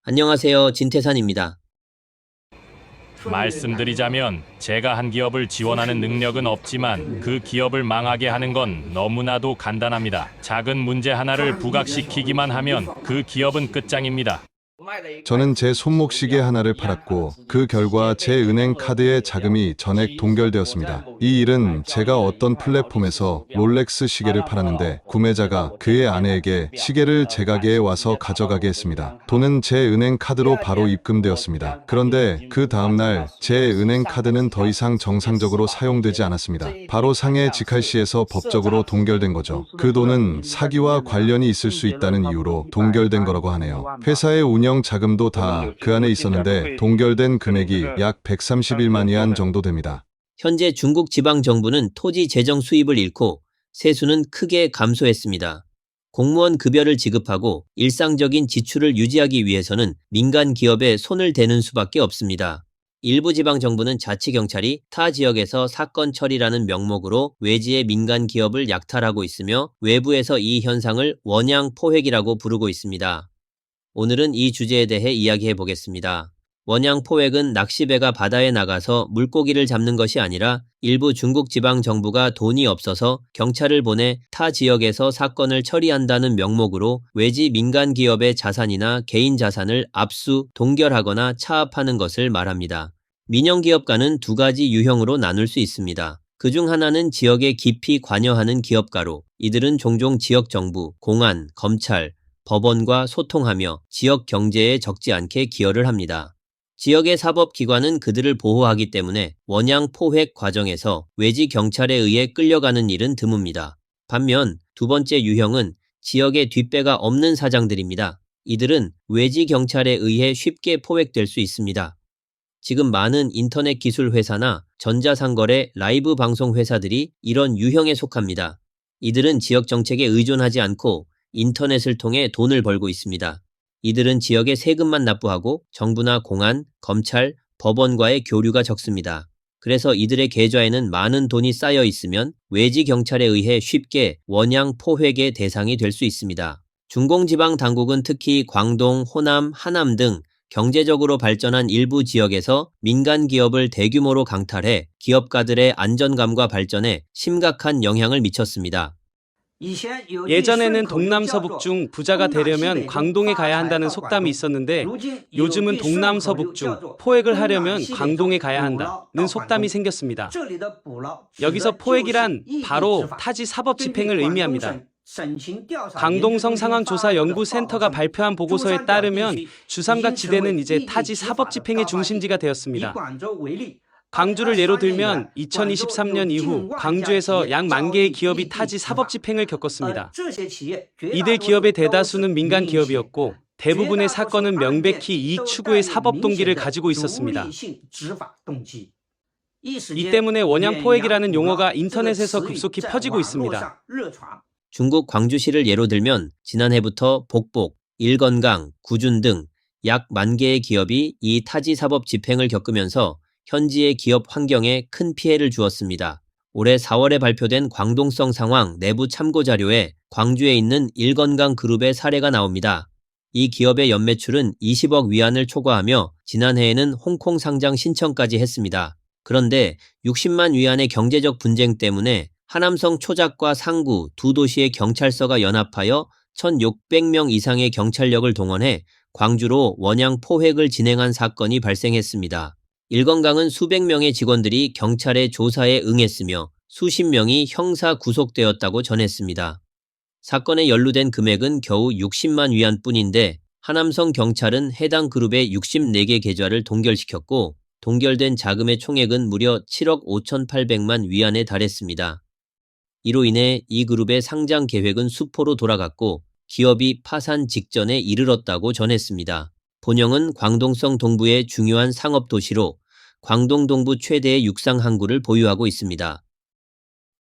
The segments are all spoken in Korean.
안녕하세요. 진태산입니다. 말씀드리자면 제가 한 기업을 지원하는 능력은 없지만 그 기업을 망하게 하는 건 너무나도 간단합니다. 작은 문제 하나를 부각시키기만 하면 그 기업은 끝장입니다. 저는 제 손목 시계 하나를 팔았고 그 결과 제 은행 카드의 자금이 전액 동결되었습니다. 이 일은 제가 어떤 플랫폼에서 롤렉스 시계를 팔았는데 구매자가 그의 아내에게 시계를 제 가게에 와서 가져가게 했습니다. 돈은 제 은행 카드로 바로 입금되었습니다. 그런데 그 다음날 제 은행 카드는 더 이상 정상적으로 사용되지 않았습니다. 바로 상해 직할시에서 법적으로 동결된 거죠. 그 돈은 사기와 관련이 있을 수 있다는 이유로 동결된 거라고 하네요. 회사의 운영 자금도 다 그 안에 있었는데 동결된 금액이 약 131만 위안 정도 됩니다. 현재 중국 지방정부는 토지 재정 수입을 잃고 세수는 크게 감소했습니다. 공무원 급여를 지급하고 일상적인 지출을 유지하기 위해서는 민간 기업에 손을 대는 수밖에 없습니다. 일부 지방정부는 자치경찰이 타 지역에서 사건 처리라는 명목으로 외지의 민간 기업을 약탈하고 있으며 외부에서 이 현상을 원양 포획이라고 부르고 있습니다. 오늘은 이 주제에 대해 이야기해 보겠습니다. 원양 포획은 낚시배가 바다에 나가서 물고기를 잡는 것이 아니라 일부 중국 지방 정부가 돈이 없어서 경찰을 보내 타 지역에서 사건을 처리한다는 명목으로 외지 민간 기업의 자산이나 개인 자산을 압수, 동결하거나 차압하는 것을 말합니다. 민영기업가는 두 가지 유형으로 나눌 수 있습니다. 그중 하나는 지역에 깊이 관여하는 기업가로 이들은 종종 지역 정부, 공안, 검찰, 법원과 소통하며 지역 경제에 적지 않게 기여를 합니다. 지역의 사법기관은 그들을 보호하기 때문에 원양 포획 과정에서 외지 경찰에 의해 끌려가는 일은 드뭅니다. 반면 두 번째 유형은 지역의 뒷배가 없는 사장들입니다. 이들은 외지 경찰에 의해 쉽게 포획될 수 있습니다. 지금 많은 인터넷 기술 회사나 전자상거래 라이브 방송 회사들이 이런 유형에 속합니다. 이들은 지역 정책에 의존하지 않고 인터넷을 통해 돈을 벌고 있습니다. 이들은 지역에 세금만 납부하고 정부나 공안, 검찰, 법원과의 교류가 적습니다. 그래서 이들의 계좌에는 많은 돈이 쌓여 있으면 외지 경찰에 의해 쉽게 원양 포획의 대상이 될 수 있습니다. 중공지방 당국은 특히 광동, 호남, 하남 등 경제적으로 발전한 일부 지역에서 민간 기업을 대규모로 강탈해 기업가들의 안전감과 발전에 심각한 영향을 미쳤습니다. 예전에는 동남서북 중 부자가 되려면 광동에 가야 한다는 속담이 있었는데 요즘은 동남서북 중 포획을 하려면 광동에 가야 한다는 속담이 생겼습니다. 여기서 포획이란 바로 타지 사법 집행을 의미합니다. 광동성 상황조사연구센터가 발표한 보고서에 따르면 주삼각 지대는 이제 타지 사법 집행의 중심지가 되었습니다. 광주를 예로 들면 2023년 이후 광주에서 약 10,000개의 기업이 타지 사법 집행을 겪었습니다. 이들 기업의 대다수는 민간 기업이었고 대부분의 사건은 명백히 이익 추구의 사법 동기를 가지고 있었습니다. 이 때문에 원양 포획이라는 용어가 인터넷에서 급속히 퍼지고 있습니다. 중국 광주시를 예로 들면 지난해부터 복복, 일건강, 구준 등 약 10,000개의 기업이 이 타지 사법 집행을 겪으면서 현지의 기업 환경에 큰 피해를 주었습니다. 올해 4월에 발표된 광동성 상황 내부 참고 자료에 광주에 있는 일건강 그룹의 사례가 나옵니다. 이 기업의 연매출은 20억 위안을 초과하며 지난해에는 홍콩 상장 신청까지 했습니다. 그런데 60만 위안의 경제적 분쟁 때문에 하남성 초작과 상구 두 도시의 경찰서가 연합하여 1,600명 이상의 경찰력을 동원해 광주로 원양 포획을 진행한 사건이 발생했습니다. 일건강은 수백 명의 직원들이 경찰의 조사에 응했으며 수십 명이 형사 구속되었다고 전했습니다. 사건에 연루된 금액은 겨우 60만 위안뿐인데 하남성 경찰은 해당 그룹의 64개 계좌를 동결시켰고 동결된 자금의 총액은 무려 7억 5,800만 위안에 달했습니다. 이로 인해 이 그룹의 상장 계획은 수포로 돌아갔고 기업이 파산 직전에 이르렀다고 전했습니다. 본영은 광동성 동부의 중요한 상업도시로 광동 동부 최대의 육상 항구를 보유하고 있습니다.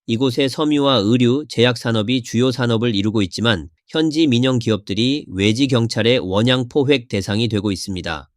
이곳의 섬유와 의류, 제약산업이 주요 산업을 이루고 있지만 현지 민영 기업들이 외지 경찰의 원양 포획 대상이 되고 있습니다.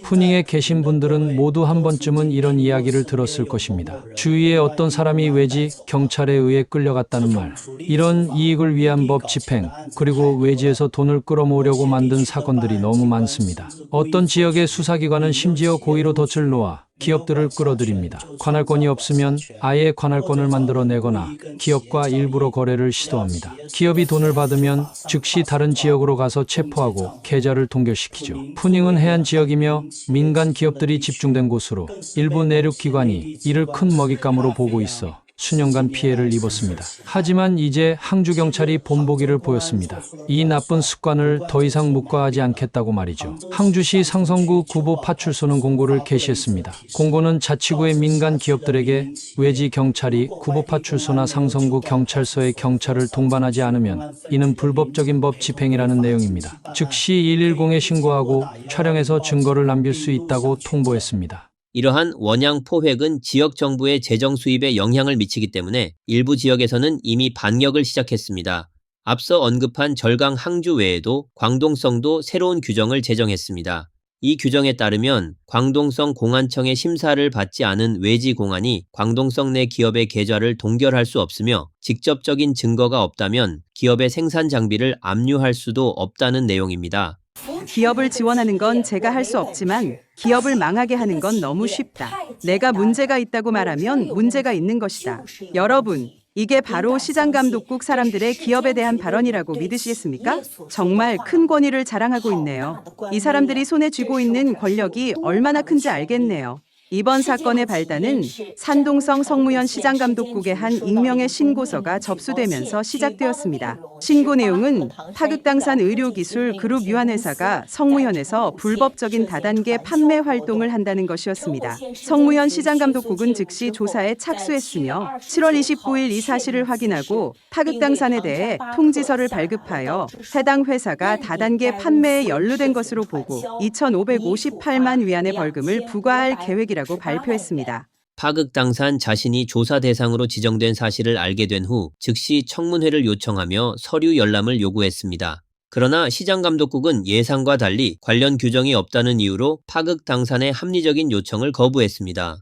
푸닝에 계신 분들은 모두 한 번쯤은 이런 이야기를 들었을 것입니다. 주위에 어떤 사람이 외지 경찰에 의해 끌려갔다는 말, 이런 이익을 위한 법 집행, 그리고 외지에서 돈을 끌어모으려고 만든 사건들이 너무 많습니다. 어떤 지역의 수사기관은 심지어 고의로 덫을 놓아 기업들을 끌어들입니다. 관할권이 없으면 아예 관할권을 만들어내거나 기업과 일부러 거래를 시도합니다. 기업이 돈을 받으면 즉시 다른 지역으로 가서 체포하고 계좌를 동결시키죠. 푸닝은 해안 지역이며 민간 기업들이 집중된 곳으로 일부 내륙 기관이 이를 큰 먹잇감으로 보고 있어 수년간 피해를 입었습니다. 하지만 이제 항주경찰이 본보기를 보였습니다. 이 나쁜 습관을 더 이상 묵과하지 않겠다고 말이죠. 항주시 상성구 구보 파출소는 공고를 게시했습니다. 공고는 자치구의 민간 기업들에게 외지 경찰이 구보 파출소나 상성구 경찰서에 경찰을 동반하지 않으면 이는 불법적인 법 집행이라는 내용입니다. 즉시 110에 신고하고 촬영해서 증거를 남길 수 있다고 통보했습니다. 이러한 원양 포획은 지역 정부의 재정 수입에 영향을 미치기 때문에 일부 지역에서는 이미 반격을 시작했습니다. 앞서 언급한 절강 항주 외에도 광동성도 새로운 규정을 제정했습니다. 이 규정에 따르면 광동성 공안청의 심사를 받지 않은 외지 공안이 광동성 내 기업의 계좌를 동결할 수 없으며 직접적인 증거가 없다면 기업의 생산 장비를 압류할 수도 없다는 내용입니다. 기업을 지원하는 건 제가 할 수 없지만 기업을 망하게 하는 건 너무 쉽다. 내가 문제가 있다고 말하면 문제가 있는 것이다. 여러분, 이게 바로 시장감독국 사람들의 기업에 대한 발언이라고 믿으시겠습니까? 정말 큰 권위를 자랑하고 있네요. 이 사람들이 손에 쥐고 있는 권력이 얼마나 큰지 알겠네요. 이번 사건의 발단은 산동성 성무현 시장감독국의 한 익명의 신고서가 접수되면서 시작되었습니다. 신고 내용은 타극당산 의료기술 그룹 유한회사가 성무현에서 불법적인 다단계 판매 활동을 한다는 것이었습니다. 성무현 시장감독국은 즉시 조사에 착수했으며 7월 29일 이 사실을 확인하고 타극당산에 대해 통지서를 발급하여 해당 회사가 다단계 판매에 연루된 것으로 보고 2,558만 위안의 벌금을 부과할 계획이라고 발표했습니다. 파극당산 자신이 조사 대상으로 지정된 사실을 알게 된 후 즉시 청문회를 요청하며 서류 열람을 요구했습니다. 그러나 시장감독국은 예상과 달리 관련 규정이 없다는 이유로 파극당산의 합리적인 요청을 거부했습니다.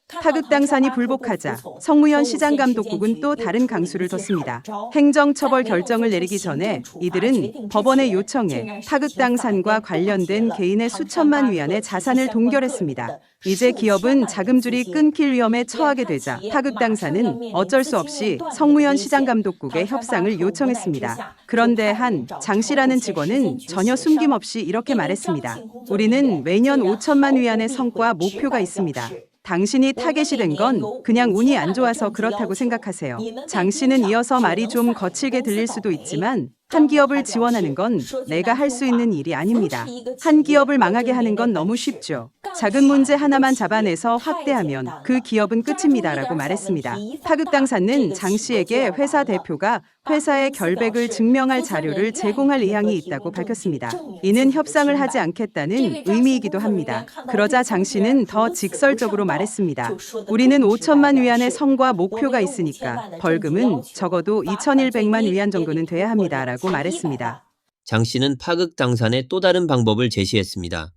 타극당산이 불복하자 성무현 시장감독국은 또 다른 강수를 뒀습니다. 행정처벌 결정을 내리기 전에 이들은 법원에 요청해 타극당산과 관련된 개인의 수천만 위안의 자산을 동결했습니다. 이제 기업은 자금줄이 끊길 위험에 처하게 되자 타극당산은 어쩔 수 없이 성무현 시장감독국에 협상을 요청했습니다. 그런데 한 장씨라는 직원은 전혀 숨김없이 이렇게 말했습니다. 우리는 매년 5천만 위안의 성과 목표가 있습니다. 당신이 타겟이 된 건 그냥 운이 안 좋아서 그렇다고 생각하세요. 장 씨는 이어서 말이 좀 거칠게 들릴 수도 있지만 한 기업을 지원하는 건 내가 할 수 있는 일이 아닙니다. 한 기업을 망하게 하는 건 너무 쉽죠. 작은 문제 하나만 잡아내서 확대하면 그 기업은 끝입니다라고 말했습니다. 타극당산은 장 씨에게 회사 대표가 회사의 결백을 증명할 자료를 제공할 의향이 있다고 밝혔습니다. 이는 협상을 하지 않겠다는 의미이기도 합니다. 그러자 장 씨는 더 직설적으로 말했습니다. 우리는 5천만 위안의 성과 목표가 있으니까 벌금은 적어도 2,100만 위안 정도는 돼야 합니다라고 말했습니다. 장 씨는 파극당산의 또 다른 방법을 제시했습니다.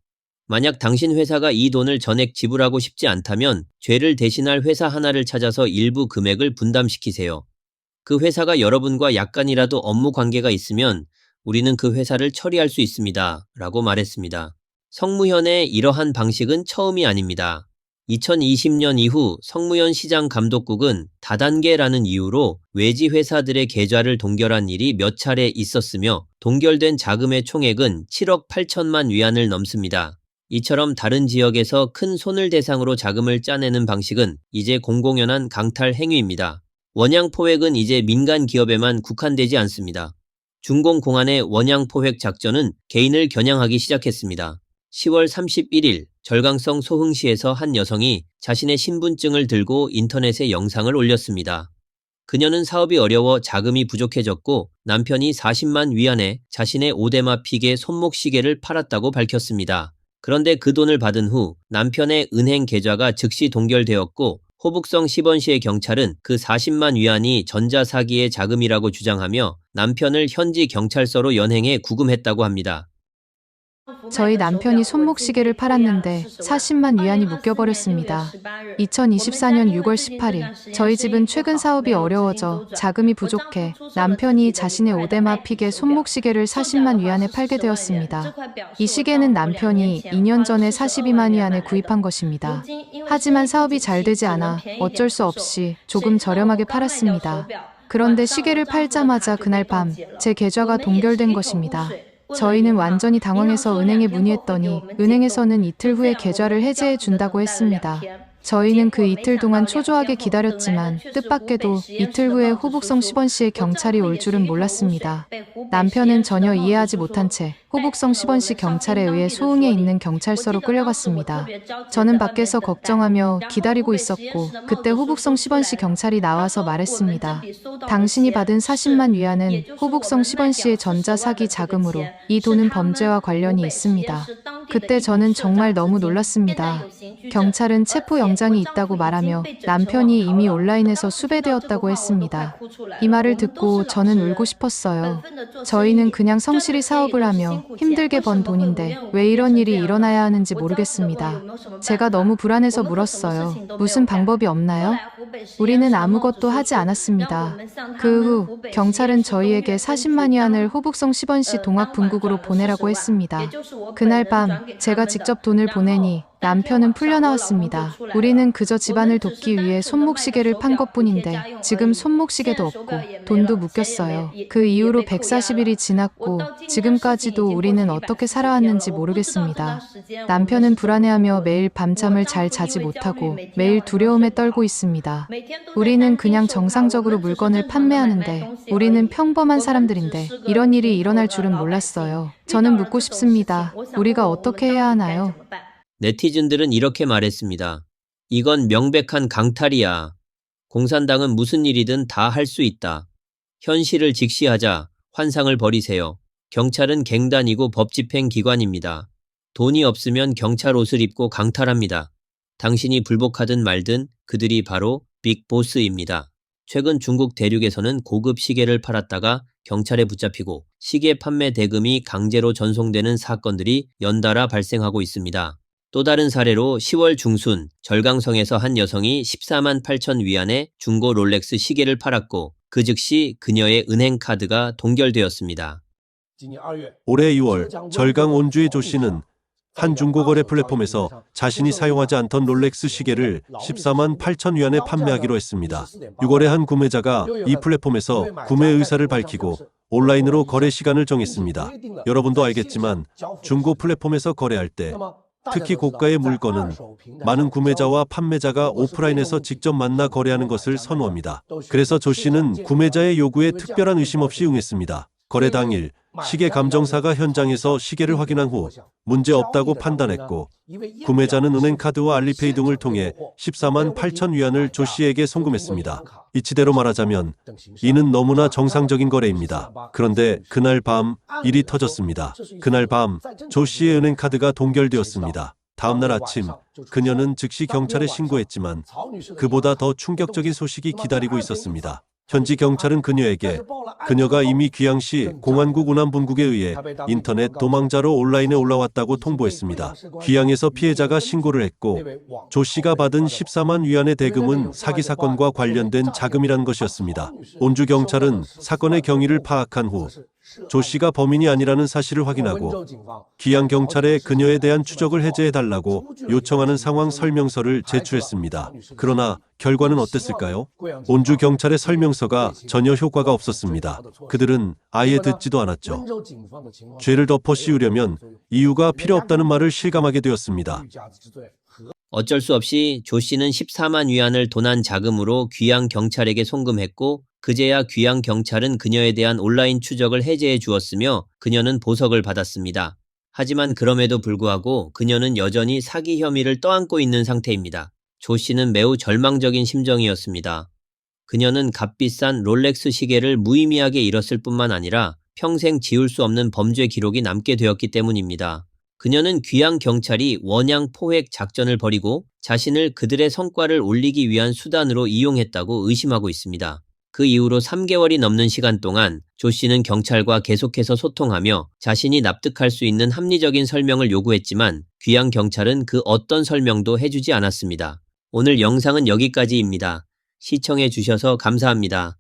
만약 당신 회사가 이 돈을 전액 지불하고 싶지 않다면 죄를 대신할 회사 하나를 찾아서 일부 금액을 분담시키세요. 그 회사가 여러분과 약간이라도 업무 관계가 있으면 우리는 그 회사를 처리할 수 있습니다. 라고 말했습니다. 성무현의 이러한 방식은 처음이 아닙니다. 2020년 이후 성무현 시장감독국은 다단계라는 이유로 외지 회사들의 계좌를 동결한 일이 몇 차례 있었으며 동결된 자금의 총액은 7억 8천만 위안을 넘습니다. 이처럼 다른 지역에서 큰 손을 대상으로 자금을 짜내는 방식은 이제 공공연한 강탈 행위입니다. 원양 포획은 이제 민간 기업에만 국한되지 않습니다. 중공공안의 원양 포획 작전은 개인을 겨냥하기 시작했습니다. 10월 31일 절강성 소흥시에서 한 여성이 자신의 신분증을 들고 인터넷에 영상을 올렸습니다. 그녀는 사업이 어려워 자금이 부족해졌고 남편이 40만 위안에 자신의 오대마 픽의 손목시계를 팔았다고 밝혔습니다. 그런데 그 돈을 받은 후 남편의 은행 계좌가 즉시 동결되었고 호북성 시번시의 경찰은 그 40만 위안이 전자사기의 자금이라고 주장하며 남편을 현지 경찰서로 연행해 구금했다고 합니다. 저희 남편이 손목시계를 팔았는데 40만 위안이 묶여버렸습니다. 2024년 6월 18일, 저희 집은 최근 사업이 어려워져 자금이 부족해 남편이 자신의 오데마 픽의 손목시계를 40만 위안에 팔게 되었습니다. 이 시계는 남편이 2년 전에 42만 위안에 구입한 것입니다. 하지만 사업이 잘 되지 않아 어쩔 수 없이 조금 저렴하게 팔았습니다. 그런데 시계를 팔자마자 그날 밤 제 계좌가 동결된 것입니다. 저희는 완전히 당황해서 은행에 문의했더니 은행에서는 이틀 후에 계좌를 해제해 준다고 했습니다. 저희는 그 이틀 동안 초조하게 기다렸지만 뜻밖에도 이틀 후에 호북성 10원시에 경찰이 올 줄은 몰랐습니다. 남편은 전혀 이해하지 못한 채 호북성 10원시 경찰에 의해 소흥에 있는 경찰서로 끌려갔습니다. 저는 밖에서 걱정하며 기다리고 있었고 그때 호북성 10원시 경찰이 나와서 말했습니다. 당신이 받은 40만 위안은 호북성 10원시의 전자사기 자금으로 이 돈은 범죄와 관련이 있습니다. 그때 저는 정말 너무 놀랐습니다. 경찰은 체포 영장이 있다고 말하며 남편이 이미 온라인에서 수배되었다고 했습니다. 이 말을 듣고 저는 울고 싶었어요. 저희는 그냥 성실히 사업을 하며 힘들게 번 돈인데 왜 이런 일이 일어나야 하는지 모르겠습니다. 제가 너무 불안해서 물었어요. 무슨 방법이 없나요? 우리는 아무것도 하지 않았습니다. 그 후 경찰은 저희에게 40만 위안을 호북성 10원시 동학분국으로 보내라고 했습니다. 그날 밤 제가 직접 돈을 보내니 남편은 풀려나왔습니다. 우리는 그저 집안을 돕기 위해 손목시계를 판 것뿐인데 지금 손목시계도 없고 돈도 묶였어요. 그 이후로 140일이 지났고 지금까지도 우리는 어떻게 살아왔는지 모르겠습니다. 남편은 불안해하며 매일 밤잠을 잘 자지 못하고 매일 두려움에 떨고 있습니다. 우리는 그냥 정상적으로 물건을 판매하는데 우리는 평범한 사람들인데 이런 일이 일어날 줄은 몰랐어요. 저는 묻고 싶습니다. 우리가 어떻게 해야 하나요? 네티즌들은 이렇게 말했습니다. 이건 명백한 강탈이야. 공산당은 무슨 일이든 다 할 수 있다. 현실을 직시하자. 환상을 버리세요. 경찰은 갱단이고 법집행기관입니다. 돈이 없으면 경찰 옷을 입고 강탈합니다. 당신이 불복하든 말든 그들이 바로 빅보스입니다. 최근 중국 대륙에서는 고급 시계를 팔았다가 경찰에 붙잡히고 시계 판매 대금이 강제로 전송되는 사건들이 연달아 발생하고 있습니다. 또 다른 사례로 10월 중순 절강성에서 한 여성이 14만 8천 위안의 중고 롤렉스 시계를 팔았고 그 즉시 그녀의 은행 카드가 동결되었습니다. 올해 2월 절강 온주의 조 씨는 한 중고거래 플랫폼에서 자신이 사용하지 않던 롤렉스 시계를 14만 8천 위안에 판매하기로 했습니다. 6월에 한 구매자가 이 플랫폼에서 구매 의사를 밝히고 온라인으로 거래 시간을 정했습니다. 여러분도 알겠지만 중고 플랫폼에서 거래할 때 특히 고가의 물건은 많은 구매자와 판매자가 오프라인에서 직접 만나 거래하는 것을 선호합니다. 그래서 조 씨는 구매자의 요구에 특별한 의심 없이 응했습니다. 거래 당일 시계 감정사가 현장에서 시계를 확인한 후 문제 없다고 판단했고 구매자는 은행카드와 알리페이 등을 통해 14만 8천 위안을 조 씨에게 송금했습니다. 이치대로 말하자면 이는 너무나 정상적인 거래입니다. 그런데 그날 밤 일이 터졌습니다. 그날 밤 조 씨의 은행카드가 동결되었습니다. 다음날 아침 그녀는 즉시 경찰에 신고했지만 그보다 더 충격적인 소식이 기다리고 있었습니다. 현지 경찰은 그녀가 이미 귀양시 공안국 운암분국에 의해 인터넷 도망자로 온라인에 올라왔다고 통보했습니다. 귀양에서 피해자가 신고를 했고 조 씨가 받은 14만 위안의 대금은 사기 사건과 관련된 자금이란 것이었습니다. 온주 경찰은 사건의 경위를 파악한 후 조 씨가 범인이 아니라는 사실을 확인하고 귀양 경찰에 그녀에 대한 추적을 해제해달라고 요청하는 상황 설명서를 제출했습니다. 그러나 결과는 어땠을까요? 온주 경찰의 설명서가 전혀 효과가 없었습니다. 그들은 아예 듣지도 않았죠. 죄를 덮어 씌우려면 이유가 필요 없다는 말을 실감하게 되었습니다. 어쩔 수 없이 조 씨는 14만 위안을 도난 자금으로 귀양 경찰에게 송금했고 그제야 귀양 경찰은 그녀에 대한 온라인 추적을 해제해 주었으며 그녀는 보석을 받았습니다. 하지만 그럼에도 불구하고 그녀는 여전히 사기 혐의를 떠안고 있는 상태입니다. 조 씨는 매우 절망적인 심정이었습니다. 그녀는 값비싼 롤렉스 시계를 무의미하게 잃었을 뿐만 아니라 평생 지울 수 없는 범죄 기록이 남게 되었기 때문입니다. 그녀는 귀양 경찰이 원양 포획 작전을 벌이고 자신을 그들의 성과를 올리기 위한 수단으로 이용했다고 의심하고 있습니다. 그 그 이후로 3개월이 넘는 시간 동안 조 씨는 경찰과 계속해서 소통하며 자신이 납득할 수 있는 합리적인 설명을 요구했지만 귀양 경찰은 그 어떤 설명도 해주지 않았습니다. 오늘 영상은 여기까지입니다. 시청해 주셔서 감사합니다.